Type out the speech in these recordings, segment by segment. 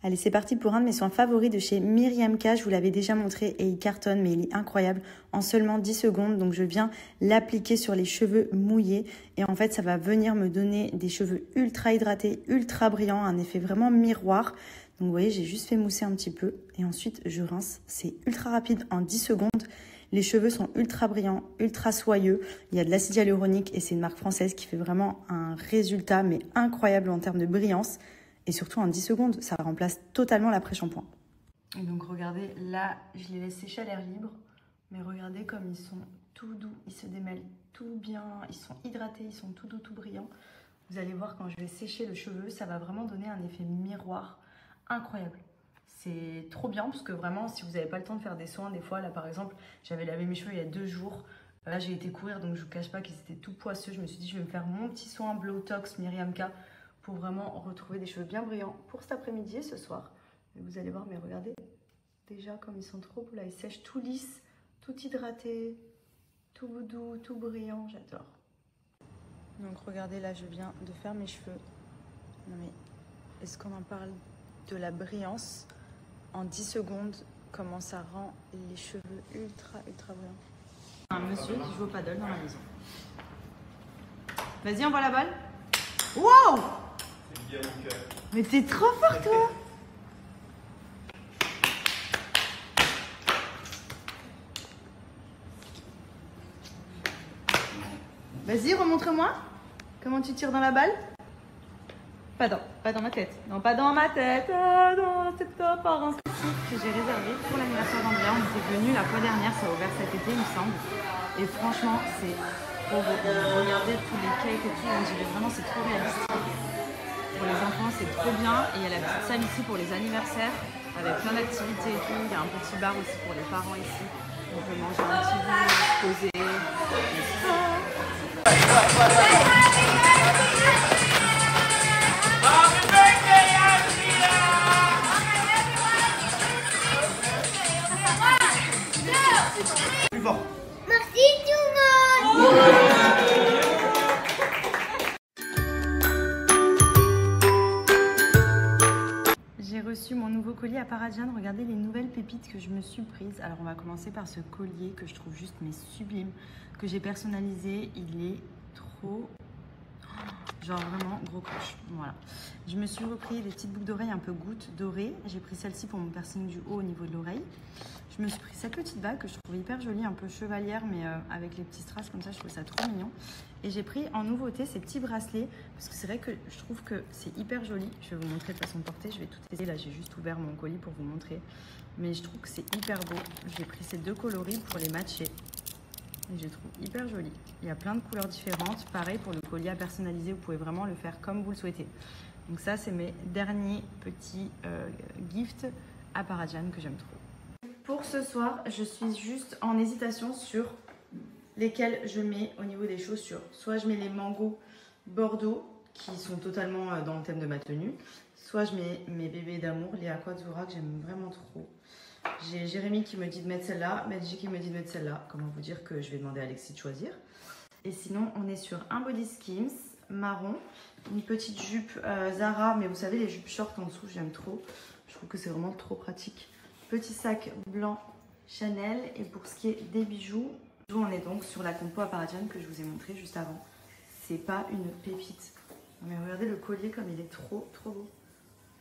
Allez, c'est parti pour un de mes soins favoris de chez Myriam K. Je vous l'avais déjà montré et il cartonne, mais il est incroyable en seulement 10 secondes. Donc, je viens l'appliquer sur les cheveux mouillés. Et en fait, ça va venir me donner des cheveux ultra hydratés, ultra brillants, un effet vraiment miroir. Donc, vous voyez, j'ai juste fait mousser un petit peu. Et ensuite, je rince. C'est ultra rapide en 10 secondes. Les cheveux sont ultra brillants, ultra soyeux. Il y a de l'acide hyaluronique et c'est une marque française qui fait vraiment un résultat, mais incroyable en termes de brillance. Et surtout en 10 secondes, ça remplace totalement l'après-shampoing. Donc regardez, là, je les laisse sécher à l'air libre. Mais regardez comme ils sont tout doux, ils se démêlent tout bien, ils sont hydratés, ils sont tout doux, tout brillants. Vous allez voir quand je vais sécher le cheveu, ça va vraiment donner un effet miroir incroyable. C'est trop bien parce que vraiment, si vous n'avez pas le temps de faire des soins, des fois, là par exemple, j'avais lavé mes cheveux il y a 2 jours. Là, j'ai été courir, donc je ne vous cache pas qu'ils étaient tout poisseux. Je me suis dit, je vais me faire mon petit soin Blowtox Myriam K pour vraiment retrouver des cheveux bien brillants pour cet après-midi et ce soir. Et vous allez voir, mais regardez, déjà comme ils sont trop beaux là, ils sèchent tout lisse, tout hydraté, tout doux, tout brillant, j'adore. Donc regardez, là je viens de faire mes cheveux. Non mais, est-ce qu'on en parle de la brillance en 10 secondes, comment ça rend les cheveux ultra brillants. Un monsieur qui joue au paddle dans la maison. Vas-y, envoie la balle. Wow! Mais t'es trop fort, toi! Vas-y, remontre-moi. Comment tu tires dans la balle? Pas dans ma tête. Non, pas dans ma tête. Ah, non, c'est top. Un que j'ai réservé pour l'anniversaire d'Andrea. On était venus la fois dernière, ça a ouvert cet été, il me semble. Et franchement, c'est trop beau. Regardez tous les cakes et tout, on dirait vraiment, c'est trop réaliste. Pour les enfants, c'est trop bien. Et il y a la petite salle ici pour les anniversaires, avec plein d'activités et tout. Il y a un petit bar aussi pour les parents ici. On peut manger un petit bout, poser. Plus fort. Merci tout le monde. J'ai reçu mon nouveau collier à Paradian. Regardez les nouvelles pépites que je me suis prises. Alors on va commencer par ce collier que je trouve juste mais sublime, que j'ai personnalisé. Il est trop... genre vraiment gros coche. Voilà. Je me suis repris des petites boucles d'oreilles un peu gouttes dorées. J'ai pris celle-ci pour mon piercing du haut au niveau de l'oreille. Je me suis pris cette petite bague que je trouve hyper jolie, un peu chevalière, mais avec les petits strass comme ça, je trouve ça trop mignon. Et j'ai pris en nouveauté ces petits bracelets, parce que c'est vrai que je trouve que c'est hyper joli. Je vais vous montrer de façon portée, je vais tout essayer. Là, j'ai juste ouvert mon colis pour vous montrer. Mais je trouve que c'est hyper beau. J'ai pris ces deux coloris pour les matcher. Et je les trouve hyper jolis. Il y a plein de couleurs différentes. Pareil pour le collier à personnaliser, vous pouvez vraiment le faire comme vous le souhaitez. Donc ça, c'est mes derniers petits gifts à Paradian que j'aime trop. Pour ce soir, je suis juste en hésitation sur lesquels je mets au niveau des chaussures. Soit je mets les Mango Bordeaux, qui sont totalement dans le thème de ma tenue. Soit je mets mes bébés d'amour, les Aquazzura, que j'aime vraiment trop. J'ai Jérémy qui me dit de mettre celle-là, Medji qui me dit de mettre celle-là. Comment vous dire que je vais demander à Alexis de choisir. Et sinon, on est sur un Body Skims marron, une petite jupe Zara, mais vous savez, les jupes short en dessous, j'aime trop. Je trouve que c'est vraiment trop pratique. Petit sac blanc Chanel. Et pour ce qui est des bijoux, on est donc sur la compo à Paradian que je vous ai montré juste avant. C'est pas une pépite. Mais regardez le collier comme il est trop beau.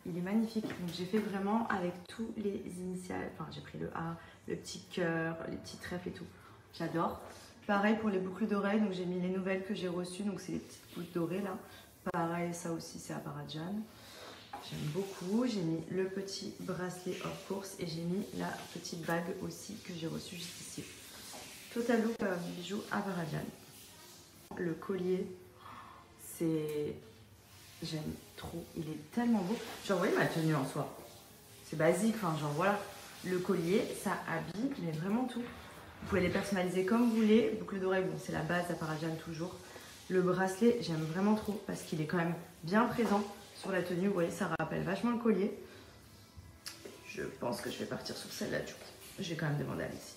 Il est magnifique. Donc j'ai fait vraiment avec tous les initiales. Enfin, j'ai pris le A, le petit cœur, les petits trèfles et tout. J'adore. Pareil pour les boucles d'oreilles. Donc j'ai mis les nouvelles que j'ai reçues. Donc c'est les petites boucles dorées là. Pareil, ça aussi c'est à Paradian. J'aime beaucoup. J'ai mis le petit bracelet of course et j'ai mis la petite bague aussi que j'ai reçue juste ici. Total look bijoux à Paradian. Le collier, c'est... j'aime trop. Il est tellement beau. Genre, vous voyez ma tenue en soi. C'est basique. Enfin, genre voilà. Le collier, ça habille, mais vraiment tout. Vous pouvez les personnaliser comme vous voulez. Boucle d'oreille, bon, c'est la base à Paradian toujours. Le bracelet, j'aime vraiment trop parce qu'il est quand même bien présent sur la tenue. Vous voyez, ça rappelle vachement le collier. Je pense que je vais partir sur celle-là du coup. Je vais quand même demander à Alexis.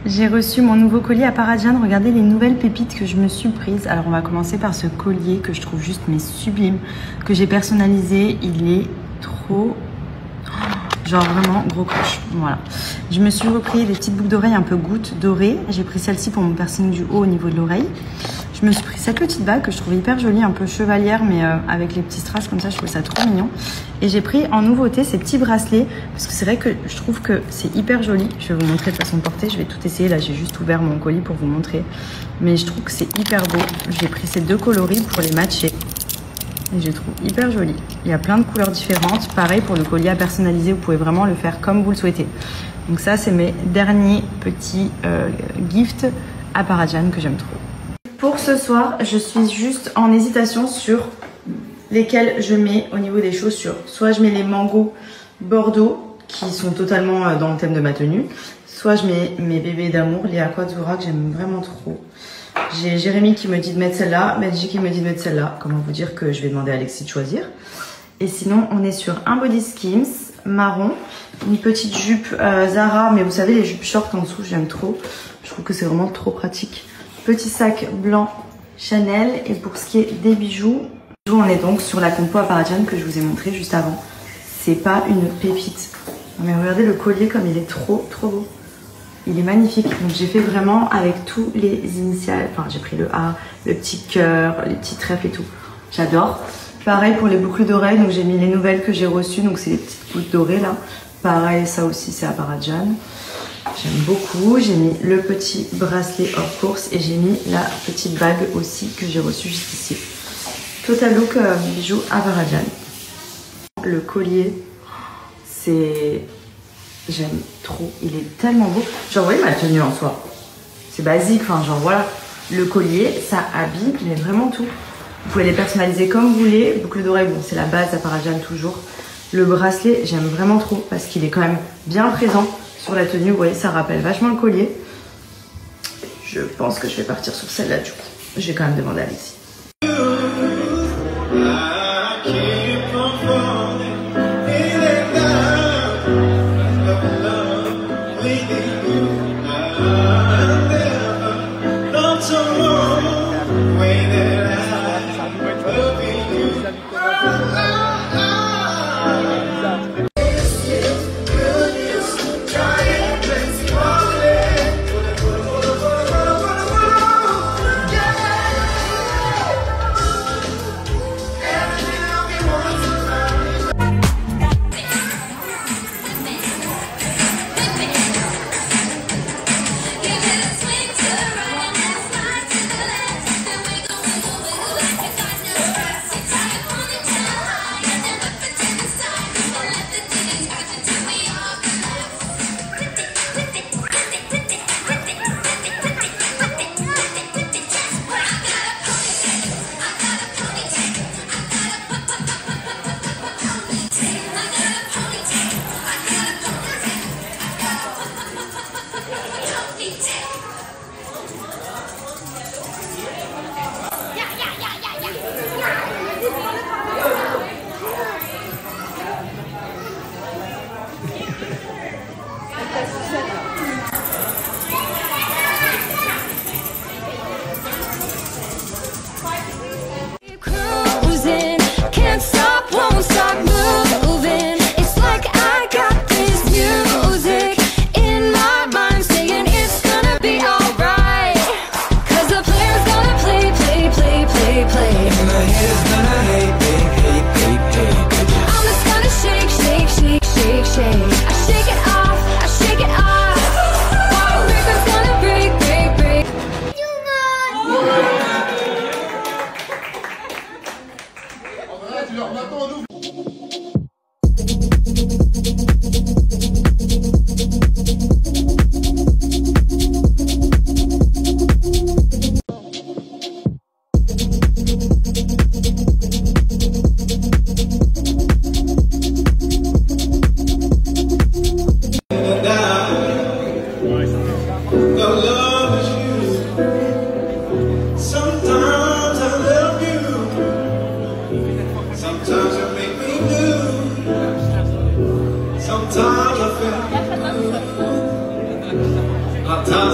J'ai reçu mon nouveau collier à Paradian. Regardez les nouvelles pépites que je me suis prises. Alors on va commencer par ce collier que je trouve juste mais sublime, que j'ai personnalisé. Il est trop... genre vraiment gros coche. Voilà. Je me suis repris des petites boucles d'oreilles un peu gouttes dorées. J'ai pris celle-ci pour mon piercing du haut au niveau de l'oreille. Je me suis pris cette petite bague que je trouvais hyper jolie, un peu chevalière, mais avec les petits strass comme ça, je trouvais ça trop mignon. Et j'ai pris en nouveauté ces petits bracelets, parce que c'est vrai que je trouve que c'est hyper joli. Je vais vous montrer de façon portée, je vais tout essayer. Là, j'ai juste ouvert mon colis pour vous montrer. Mais je trouve que c'est hyper beau. J'ai pris ces deux coloris pour les matcher. Et je les trouve hyper jolis. Il y a plein de couleurs différentes. Pareil pour le collier à personnaliser, vous pouvez vraiment le faire comme vous le souhaitez. Donc ça, c'est mes derniers petits gifts à Paradian que j'aime trop. Pour ce soir, je suis juste en hésitation sur lesquels je mets au niveau des chaussures. Soit je mets les Mango Bordeaux, qui sont totalement dans le thème de ma tenue. Soit je mets mes bébés d'amour, les Aquazzura, que j'aime vraiment trop. J'ai Jérémy qui me dit de mettre celle-là, Benji qui me dit de mettre celle-là. Comment vous dire que je vais demander à Alexis de choisir. Et sinon, on est sur un Body Skims marron, une petite jupe Zara, mais vous savez, les jupes short en dessous, j'aime trop. Je trouve que c'est vraiment trop pratique. Petit sac blanc Chanel. Et pour ce qui est des bijoux, on est donc sur la compo à Paradian que je vous ai montré juste avant. C'est pas une pépite. Mais regardez le collier comme il est trop beau. Il est magnifique. Donc j'ai fait vraiment avec tous les initiales. Enfin, j'ai pris le A, le petit cœur, les petits trèfles et tout. J'adore. Pareil pour les boucles d'oreilles. Donc j'ai mis les nouvelles que j'ai reçues. Donc c'est les petites boucles dorées là. Pareil, ça aussi c'est à Paradian. J'aime beaucoup. J'ai mis le petit bracelet hors course et j'ai mis la petite bague aussi que j'ai reçue juste ici. Total look bijoux à Paradian. Le collier, c'est... j'aime trop. Il est tellement beau. Genre, vous voyez ma tenue en soi. C'est basique. Enfin, genre, voilà. Le collier, ça habille, mais vraiment tout. Vous pouvez les personnaliser comme vous voulez. Boucle d'oreille, bon, c'est la base à Paradian toujours. Le bracelet, j'aime vraiment trop parce qu'il est quand même bien présent sur la tenue. Vous voyez, ça rappelle vachement le collier. Je pense que je vais partir sur celle-là du coup. Je vais quand même demander à Alexis.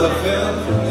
affaires.